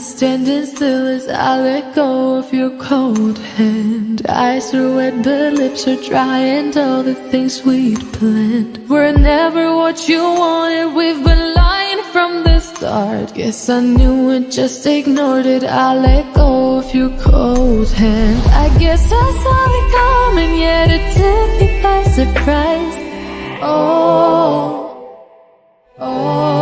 standing still as I let go of your cold hand. Eyes are wet, but lips are dry, and all the things we'd planned were never what you wanted. We've been lying from the start. Guess I knew it, just ignored it. I let go of your cold hand. I guess I saw it coming, yet it took me by surprise. Oh, oh.